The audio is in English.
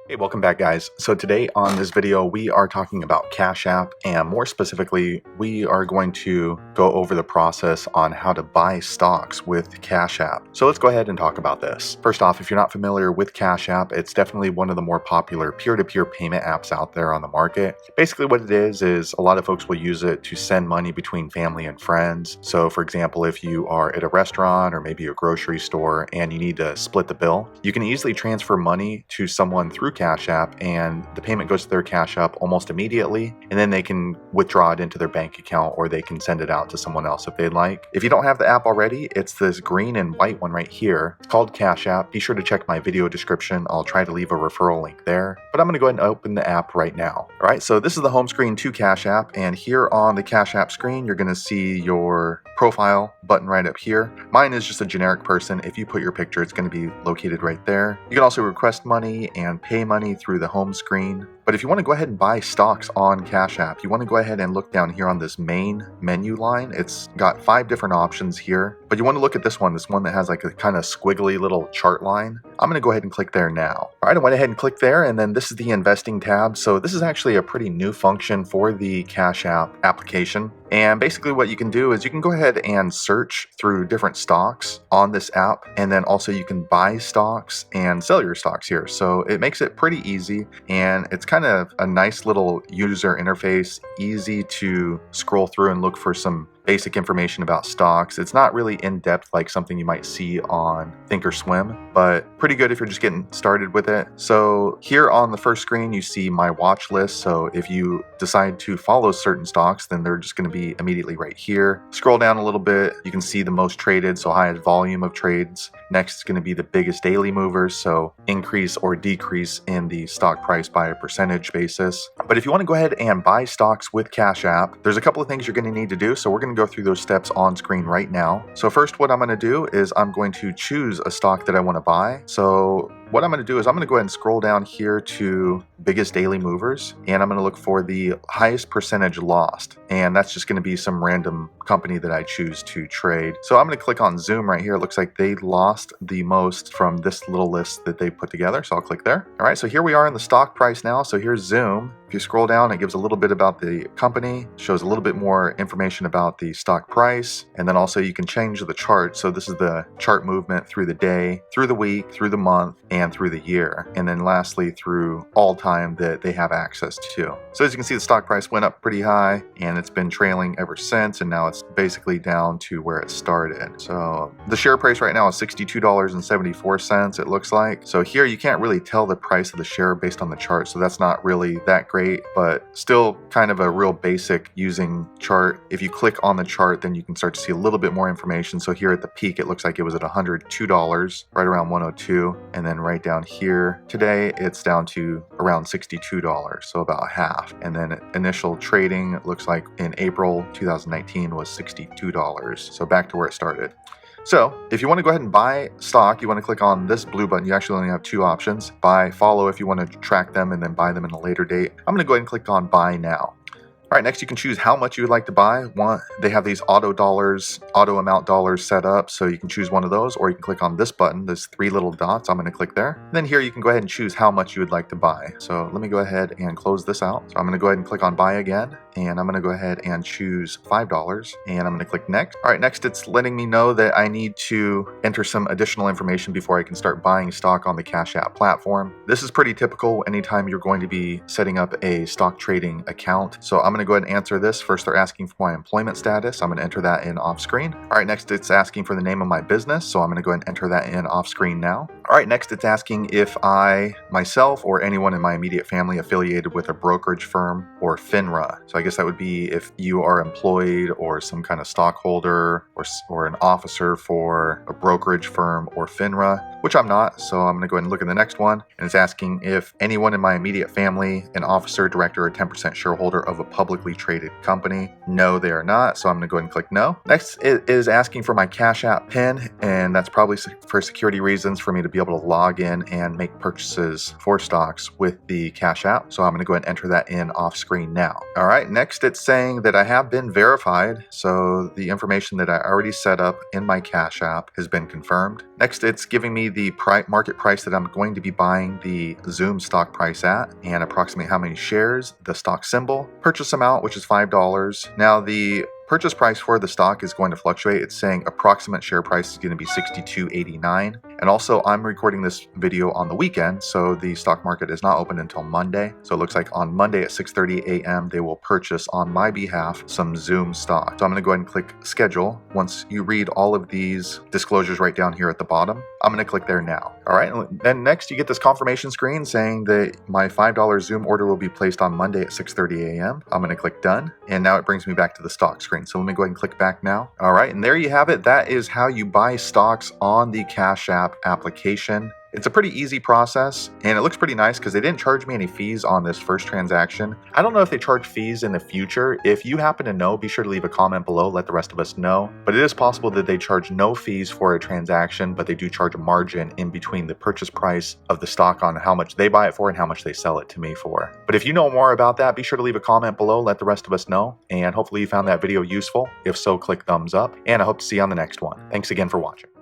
Hey, welcome back guys. So today on this video, we are talking about Cash App, and more specifically, we are going to go over the process on how to buy stocks with Cash App. So let's go ahead and talk about this. First off, if you're not familiar with Cash App, it's definitely one of the more popular peer-to-peer payment apps out there on the market. Basically what it is a lot of folks will use it to send money between family and friends. So for example, if you are at a restaurant or maybe a grocery store and you need to split the bill, you can easily transfer money to someone through Cash App, and the payment goes to their Cash App almost immediately, and then they can withdraw it into their bank account, or they can send it out to someone else if they'd like. If you don't have the app already, it's this green and white one right here. It's called Cash App. Be sure to check my video description. I'll try to leave a referral link there, but I'm going to go ahead and open the app right now. All right, so this is the home screen to Cash App, and here on the Cash App screen, you're going to see your profile button right up here. Mine is just a generic person. If you put your picture, it's going to be located right there. You can also request money and pay money through the home screen. But if you want to go ahead and buy stocks on Cash App, you want to go ahead and look down here on this main menu line. It's got 5 different options here, but you want to look at this one that has like a kind of squiggly little chart line. I'm going to go ahead and click there now. All right, I went ahead and clicked there, and then this is the investing tab. So this is actually a pretty new function for the Cash App application. And basically what you can do is you can go ahead and search through different stocks on this app, and then also you can buy stocks and sell your stocks here. So it makes it pretty easy, and it's kind of a nice little user interface, easy to scroll through and look for some basic information about stocks. It's not really in-depth like something you might see on Thinkorswim, but pretty good if you're just getting started with it. So here on the first screen, you see my watch list. So if you decide to follow certain stocks, then they're just going to be immediately right here. Scroll down a little bit, you can see the most traded, so highest volume of trades. Next is going to be the biggest daily movers, so increase or decrease in the stock price by a percentage basis. But if you want to go ahead and buy stocks with Cash App, there's a couple of things you're going to need to do. So we're going to go through those steps on screen right now. So first, what I'm going to do is I'm going to choose a stock that I want to buy. So what I'm going to do is I'm going to go ahead and scroll down here to biggest daily movers, and I'm going to look for the highest percentage lost, and that's just going to be some random company that I choose to trade. So I'm going to click on Zoom right here. It looks like they lost the most from this little list that they put together, so I'll click there. All right, so here we are in the stock price now. So here's Zoom. If you scroll down, it gives a little bit about the company, shows a little bit more information about the stock price, and then also you can change the chart. So this is the chart movement through the day, through the week, through the month, and through the year, and then lastly through all time that they have access to. So as you can see, the stock price went up pretty high, and it's been trailing ever since, and now it's basically down to where it started. So the share price right now is $62.74, it looks like. So here you can't really tell the price of the share based on the chart, so that's not really that great, but still kind of a real basic using chart. If you click on the chart, then you can start to see a little bit more information. So here at the peak, it looks like it was at $102, right around 102, and then right down here today, it's down to around $62, so about half. And then initial trading looks like in April 2019 was $62, so back to where it started. So if you want to go ahead and buy stock, you want to click on this blue button. You actually only have 2 options: buy, follow if you want to track them and then buy them in a later date. I'm going to go ahead and click on buy now. All right, next you can choose how much you would like to buy. They have these auto amount dollars set up, so you can choose one of those, or you can click on this button. There's 3 little dots. I'm going to click there. And then here you can go ahead and choose how much you would like to buy. So let me go ahead and close this out. So I'm going to go ahead and click on buy again, and I'm going to go ahead and choose $5, and I'm going to click next. All right, next it's letting me know that I need to enter some additional information before I can start buying stock on the Cash App platform. This is pretty typical anytime you're going to be setting up a stock trading account. So I'm going to go ahead and answer this. First, they're asking for my employment status. I'm going to enter that in off screen. All right, next it's asking for the name of my business. So I'm going to go ahead and enter that in off screen now. All right, next it's asking if I, myself, or anyone in my immediate family affiliated with a brokerage firm or FINRA. So I guess that would be if you are employed or some kind of stockholder or an officer for a brokerage firm or FINRA, which I'm not. So I'm going to go ahead and look at the next one. And it's asking if anyone in my immediate family, an officer, director, or 10% shareholder of a publicly traded company. No, they are not. So I'm going to go ahead and click no. Next, it is asking for my Cash App PIN, and that's probably for security reasons for me to be able to log in and make purchases for stocks with the Cash App. So I'm going to go ahead and enter that in off screen now. All right, next it's saying that I have been verified. So the information that I already set up in my Cash App has been confirmed. Next, it's giving me the market price that I'm going to be buying the Zoom stock price at, and approximately how many shares, the stock symbol, purchase amount, which is $5. Now the purchase price for the stock is going to fluctuate. It's saying approximate share price is going to be $62.89. And also I'm recording this video on the weekend, so the stock market is not open until Monday. So it looks like on Monday at 6:30 a.m. they will purchase on my behalf some Zoom stock. So I'm going to go ahead and click schedule. Once you read all of these disclosures right down here at the bottom, I'm going to click there now. All right, and then next you get this confirmation screen saying that my $5 Zoom order will be placed on Monday at 6:30 a.m. I'm going to click done, and now it brings me back to the stock screen. So let me go ahead and click back now. All right, and there you have it. That is how you buy stocks on the Cash App application. It's a pretty easy process, and it looks pretty nice because they didn't charge me any fees on this first transaction. I don't know if they charge fees in the future. If you happen to know, be sure to leave a comment below, let the rest of us know. But it is possible that they charge no fees for a transaction, but they do charge a margin in between the purchase price of the stock on how much they buy it for and how much they sell it to me for. But if you know more about that, be sure to leave a comment below, let the rest of us know, and hopefully you found that video useful. If so, click thumbs up, and I hope to see you on the next one. Thanks again for watching.